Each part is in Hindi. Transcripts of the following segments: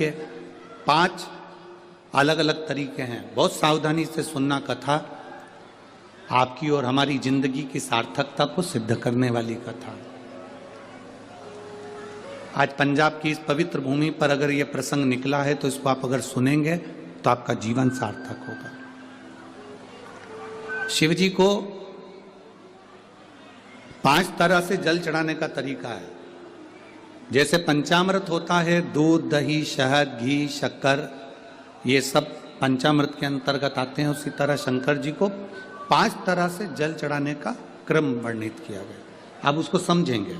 तरीके, 5 अलग अलग तरीके हैं। बहुत सावधानी से सुनना कथा, आपकी और हमारी जिंदगी की सार्थकता को सिद्ध करने वाली कथा। आज पंजाब की इस पवित्र भूमि पर अगर यह प्रसंग निकला है तो इसको आप अगर सुनेंगे तो आपका जीवन सार्थक होगा। शिव जी को 5 तरह से जल चढ़ाने का तरीका है। जैसे पंचामृत होता है, दूध, दही, शहद, घी, शक्कर, ये सब पंचामृत के अंतर्गत आते हैं, उसी तरह शंकर जी को 5 तरह से जल चढ़ाने का क्रम वर्णित किया गया। अब उसको समझेंगे,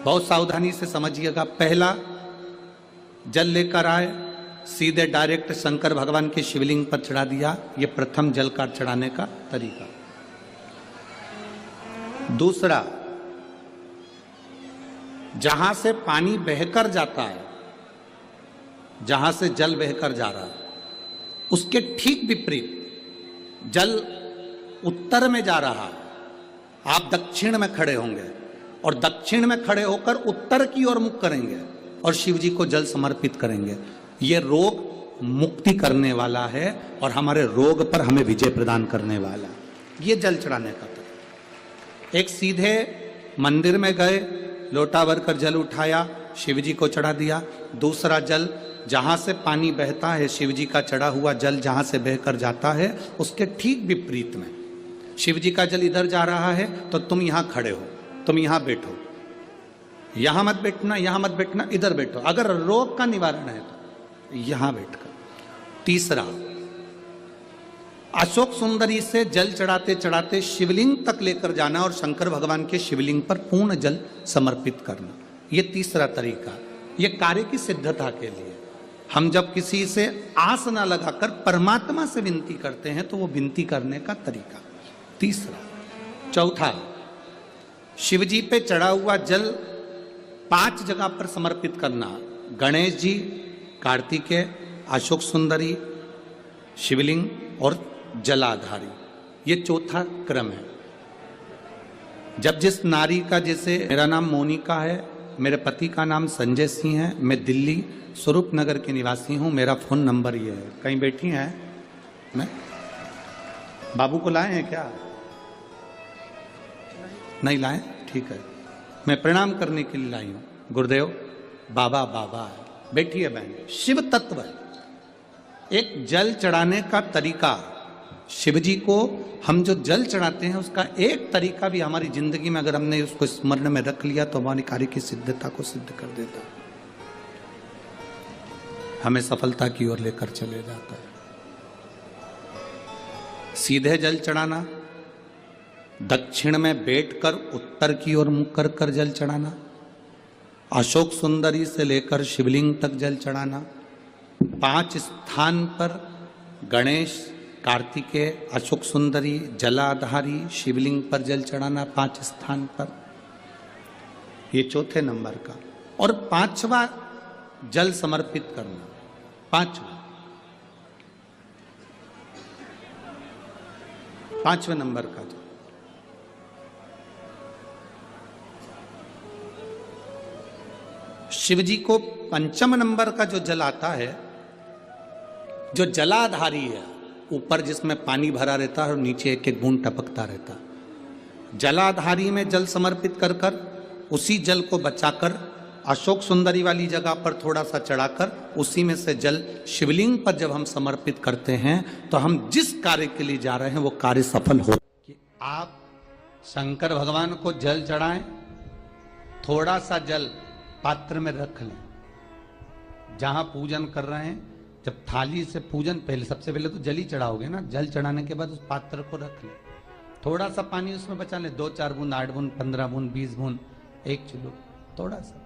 बहुत सावधानी से समझिएगा। पहला, जल लेकर आए, सीधे डायरेक्ट शंकर भगवान के शिवलिंग पर चढ़ा दिया। यह प्रथम जल का चढ़ाने का तरीका। दूसरा, जहां से पानी बहकर जाता है, जहां से जल बहकर जा रहा है, उसके ठीक विपरीत जल उत्तर में जा रहा है, आप दक्षिण में खड़े होंगे और दक्षिण में खड़े होकर उत्तर की ओर मुख करेंगे और शिव जी को जल समर्पित करेंगे। यह रोग मुक्ति करने वाला है और हमारे रोग पर हमें विजय प्रदान करने वाला। यह जल चढ़ाने का तरीका। एक, सीधे मंदिर में गए, लोटा भरकर जल उठाया, शिव जी को चढ़ा दिया। दूसरा जल, जहां से पानी बहता है, शिव जी का चढ़ा हुआ जल जहां से बहकर जाता है, उसके ठीक विपरीत में शिव जी का जल इधर जा रहा है तो तुम यहां खड़े हो, तुम यहां बैठो, यहां मत बैठना, यहां मत बैठना, इधर बैठो। अगर रोग का निवारण है तो यहां बैठकर। तीसरा, अशोक सुंदरी से जल चढ़ाते चढ़ाते शिवलिंग तक लेकर जाना और शंकर भगवान के शिवलिंग पर पूर्ण जल समर्पित करना। यह तीसरा तरीका। यह कार्य की सिद्धता के लिए। हम जब किसी से आस न लगाकर परमात्मा से विनती करते हैं तो वो विनती करने का तरीका। तीसरा। चौथा, शिव जी पे चढ़ा हुआ जल 5 जगह पर समर्पित करना। गणेश जी, कार्तिकेय, अशोक सुंदरी, शिवलिंग और जलाधारी। ये चौथा क्रम है। जब जिस नारी का, जैसे मेरा नाम मोनिका है, मेरे पति का नाम संजय सिंह है, मैं दिल्ली स्वरूप नगर के निवासी हूं, मेरा फोन नंबर ये है। कहीं बैठी हैं? मैं बाबू को लाए हैं क्या? नहीं लाए? ठीक है, मैं प्रणाम करने के लिए लाई हूं। गुरुदेव, बाबा बाबा है। बैठी है बहन। शिव तत्व है। एक जल चढ़ाने का तरीका, शिव जी को हम जो जल चढ़ाते हैं उसका एक तरीका भी हमारी जिंदगी में अगर हमने उसको स्मरण में रख लिया तो हमारी कार्य की सिद्धता को सिद्ध कर देता है, हमें सफलता की ओर लेकर चले जाता है। सीधे जल चढ़ाना, दक्षिण में बैठकर उत्तर की ओर मुख कर कर जल चढ़ाना, अशोक सुंदरी से लेकर शिवलिंग तक जल चढ़ाना, 5 स्थान पर गणेश, कार्तिकेय, अशोक सुंदरी, जलाधारी, शिवलिंग पर जल चढ़ाना 5 स्थान पर। ये चौथे नंबर का। और 5वां जल समर्पित करना। 5वें नंबर का जल। शिव जी को 5म नंबर का जो जल आता है, जो जलाधारी है, ऊपर जिसमें पानी भरा रहता है और नीचे एक एक बूंद टपकता रहता है। जलाधारी में जल समर्पित कर कर उसी जल को बचाकर अशोक सुंदरी वाली जगह पर थोड़ा सा चढ़ाकर उसी में से जल शिवलिंग पर जब हम समर्पित करते हैं तो हम जिस कार्य के लिए जा रहे हैं वो कार्य सफल हो। कि आप शंकर भगवान को जल चढ़ाएं, थोड़ा सा जल पात्र में रख लें, जहां पूजन कर रहे हैं, जब थाली से पूजन, पहले सबसे पहले तो जल ही चढ़ाओगे ना, जल चढ़ाने के बाद उस पात्र को रख ले, थोड़ा सा पानी उसमें बचा ले, 2-4 बूंद, 8 बूंद, 15 बूंद, 20 बूंद, 1 चुल्लू, थोड़ा सा।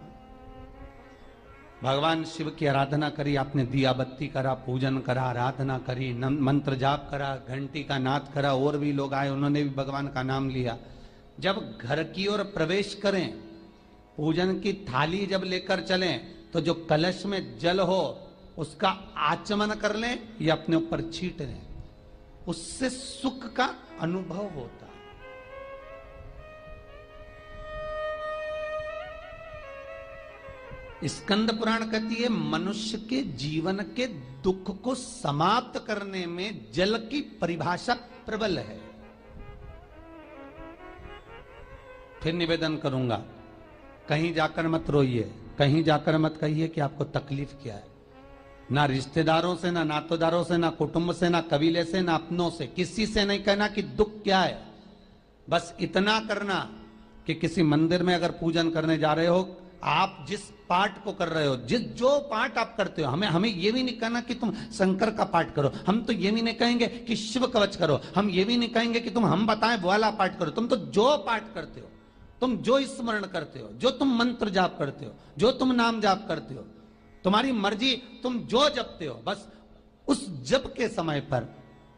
भगवान शिव की आराधना करी, आपने दिया बत्ती करा, पूजन करा, आराधना करी, मंत्र जाप करा, घंटी का नाद करा, और भी लोग आए, उन्होंने भी भगवान का नाम लिया। जब घर की ओर प्रवेश करें, पूजन की थाली जब लेकर चलें, तो जो कलश में जल हो उसका आचमन कर लें या अपने ऊपर छीट लें, उससे सुख का अनुभव होता है। स्कंद पुराण कहती है मनुष्य के जीवन के दुख को समाप्त करने में जल की परिभाषा प्रबल है। फिर निवेदन करूंगा, कहीं जाकर मत रोइए, कहीं जाकर मत कहिए कि आपको तकलीफ क्या है। ना रिश्तेदारों से, ना नातेदारों से, ना कुटुंब से, ना कबीले से, ना अपनों से, किसी से नहीं कहना कि दुख क्या है। बस इतना करना कि किसी मंदिर में अगर पूजन करने जा रहे हो, आप जिस पाठ को कर रहे हो, जो पाठ आप करते हो, हमें ये भी नहीं कहना कि तुम शंकर का पाठ करो, हम तो ये भी नहीं कहेंगे कि शिव कवच करो, हम ये भी नहीं कहेंगे कि तुम हम बताएं वो वाला पाठ करो। तुम तो जो पाठ करते हो, तुम जो स्मरण करते हो, जो तुम मंत्र जाप करते हो, जो तुम नाम जाप करते हो, तुम्हारी मर्जी, तुम जो जपते हो, बस उस जप के समय पर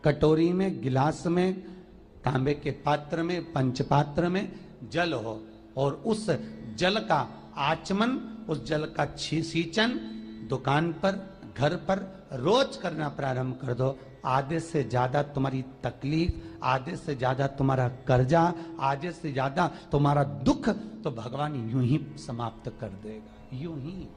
कटोरी में, गिलास में, तांबे के पात्र में, पंचपात्र में जल हो और उस जल का आचमन, उस जल का सींचन दुकान पर, घर पर रोज करना प्रारंभ कर दो। आधे से ज्यादा तुम्हारी तकलीफ, आधे से ज्यादा तुम्हारा कर्जा, आधे से ज्यादा तुम्हारा दुख तो भगवान यूं ही समाप्त कर देगा, यूं ही।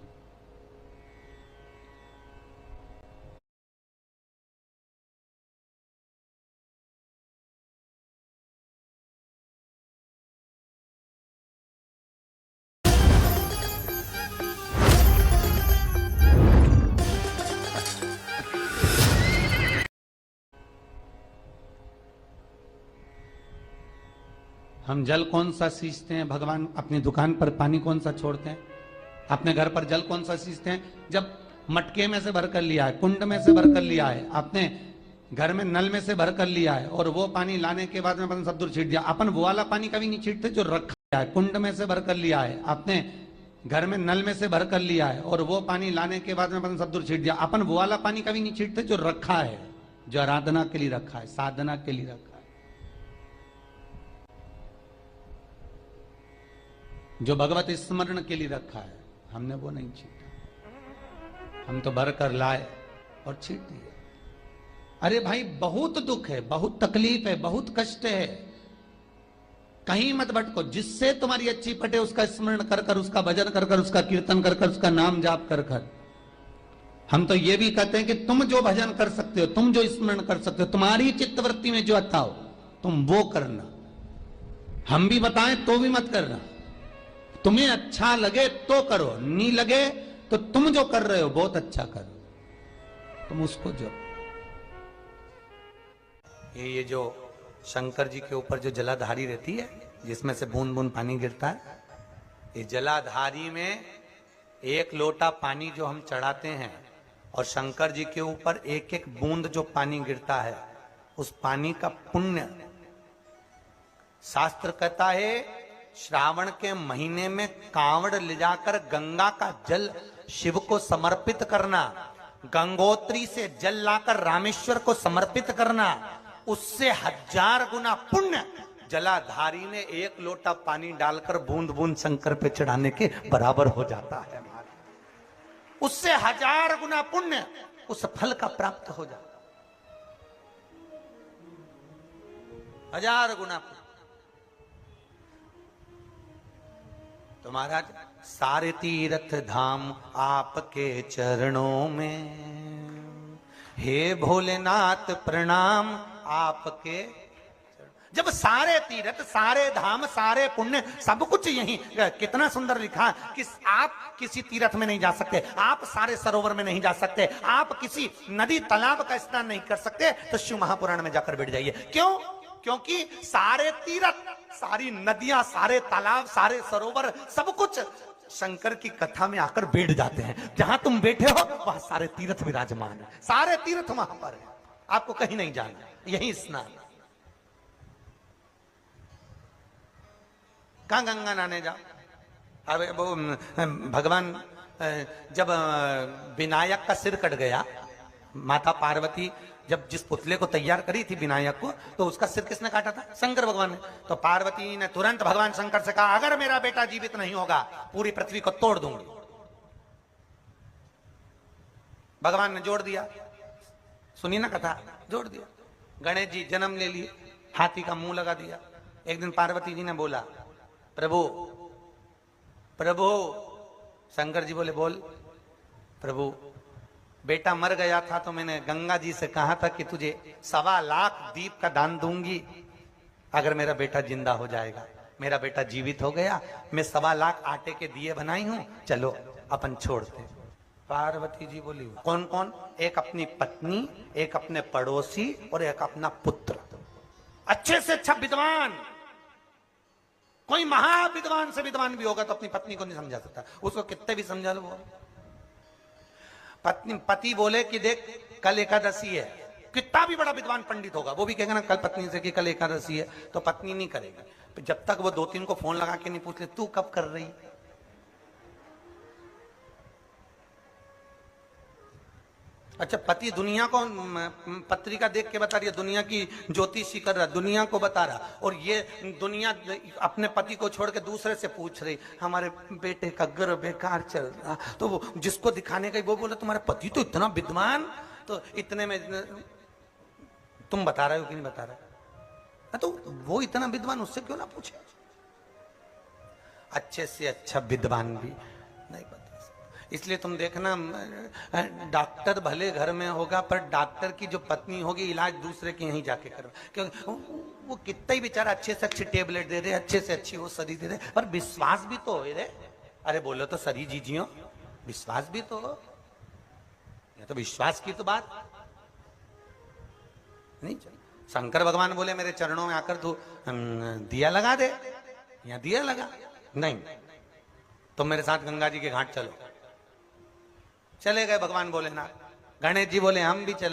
हम जल कौन सा सींचते हैं, भगवान अपनी दुकान पर पानी कौन सा छोड़ते हैं, अपने घर पर जल कौन सा सींचते हैं? जब मटके में से भरकर लिया है, कुंड में से भरकर लिया है, आपने घर में नल में से भरकर लिया है और वो पानी लाने के बाद में अपन सब दूर छीट दिया। अपन वो वाला पानी कभी नहीं छीटते जो रखा है। कुंड में से भरकर लिया है, आपने घर में नल में से भरकर लिया है और वो पानी लाने के बाद में अपन सब दूर छीट दिया। अपन वो वाला पानी कभी नहीं छीटते जो रखा है, जो आराधना के लिए रखा है, साधना के लिए रखा है, जो भगवत स्मरण के लिए रखा है। हमने वो नहीं छीटा, हम तो भर कर लाए और छीट दिए। अरे भाई, बहुत दुख है, बहुत तकलीफ है, बहुत कष्ट है, कहीं मत भटको। जिससे तुम्हारी अच्छी पटे उसका स्मरण कर कर, उसका भजन कर कर, उसका कीर्तन कर कर, उसका नाम जाप कर कर। हम तो ये भी कहते हैं कि तुम जो भजन कर सकते हो, तुम जो स्मरण कर सकते हो, तुम्हारी चित्तवृत्ति में जो आता हो तुम वो करना। हम भी बताएं तो भी मत करना। तुम्हें अच्छा लगे तो करो, नहीं लगे तो तुम जो कर रहे हो बहुत अच्छा करो, तुम उसको जो। ये जो शंकर जी के ऊपर जो जलाधारी रहती है, जिसमें से बूंद बूंद पानी गिरता है, ये जलाधारी में एक लोटा पानी जो हम चढ़ाते हैं और शंकर जी के ऊपर एक एक बूंद जो पानी गिरता है, उस पानी का पुण्य, शास्त्र कहता है श्रावण के महीने में कांवड़ ले जाकर गंगा का जल शिव को समर्पित करना, गंगोत्री से जल लाकर रामेश्वर को समर्पित करना, उससे 1000 गुना पुण्य जलाधारी में एक लोटा पानी डालकर बूंद बूंद शंकर पे चढ़ाने के बराबर हो जाता है। उससे 1000 गुना पुण्य उस फल का प्राप्त हो जाता, 1000 गुना। तो महाराज, सारे तीर्थ धाम आपके चरणों में, हे भोलेनाथ प्रणाम आपके। जब सारे तीर्थ, सारे धाम, सारे पुण्य, सब कुछ यही, कितना सुंदर लिखा कि आप किसी तीर्थ में नहीं जा सकते, आप सारे सरोवर में नहीं जा सकते, आप किसी नदी तालाब का स्नान नहीं कर सकते, तो शिव महापुराण में जाकर बैठ जाइए। क्यों? क्योंकि सारे तीर्थ, सारी नदियां, सारे तालाब, सारे सरोवर, सब कुछ शंकर की कथा में आकर बैठ जाते हैं। जहां तुम बैठे हो वहां सारे तीर्थ विराजमान है, सारे तीर्थ वहां पर है, आपको कहीं नहीं जाना, यही स्नान। कहां गंगा नहाने जाओ? अरे वो भगवान जब विनायक का सिर कट गया, माता पार्वती जब जिस पुतले को तैयार करी थी विनायक को, तो उसका सिर किसने काटा था? शंकर भगवान ने। तो पार्वती ने तुरंत भगवान शंकर से कहा, अगर मेरा बेटा जीवित नहीं होगा पूरी पृथ्वी को तोड़ दूंगी। भगवान ने जोड़ दिया, सुनी ना कथा, जोड़ दिया। गणेश जी जन्म ले लिए, हाथी का मुंह लगा दिया। एक दिन पार्वती जी ने बोला, प्रभु प्रभु शंकर जी बोले बोल प्रभु, बेटा मर गया था तो मैंने गंगा जी से कहा था कि तुझे 1.25 लाख दीप का दान दूंगी अगर मेरा बेटा जिंदा हो जाएगा। मेरा बेटा जीवित हो गया, मैं 1.25 लाख आटे के दिए बनाई हूं, चलो अपन छोड़ते। पार्वती जी बोली कौन कौन? एक अपनी पत्नी, एक अपने पड़ोसी और एक अपना पुत्र। अच्छे से अच्छा विद्वान, कोई महाविद्वान से विद्वान भी होगा तो अपनी पत्नी को नहीं समझा सकता, उसको कितने भी समझा लो। पति बोले कि देख कल एकादशी है, कितना भी बड़ा विद्वान पंडित होगा वो भी कहेगा ना कल पत्नी से कि कल एकादशी है, तो पत्नी नहीं करेगी जब तक वो 2-3 को फोन लगा के नहीं पूछ ले तू कब कर रही। अच्छा, पति दुनिया को पत्रिका देख के बता रही है, दुनिया की ज्योतिषी कर रहा, दुनिया को बता रहा, और ये दुनिया अपने पति को छोड़ के दूसरे से पूछ रही हमारे बेटे का गर्भ बेकार चल रहा, तो वो जिसको दिखाने का वो बोला तुम्हारा पति तो इतना विद्वान, तो इतने में तुम बता रहे हो कि नहीं बता रहे, तो वो इतना विद्वान उससे क्यों ना पूछे। अच्छे से अच्छा विद्वान भी नहीं बता। इसलिए तुम देखना डॉक्टर भले घर में होगा पर डॉक्टर की जो पत्नी होगी इलाज दूसरे के यहीं जाके करो, क्योंकि वो कितना ही बेचारा अच्छे से अच्छी टेबलेट दे दे, अच्छे से अच्छी वो सरी दे दे, पर विश्वास भी तो हो रे। अरे बोलो तो सरी जीजियो, विश्वास भी तो हो, या तो विश्वास की तो बात नहीं। शंकर भगवान बोले मेरे चरणों में आकर तू दिया लगा दे, या दिया लगा नहीं, तुम मेरे साथ गंगा जी के घाट चलो। चले गए भगवान भोलेनाथ। गणेश जी बोले हम भी चले।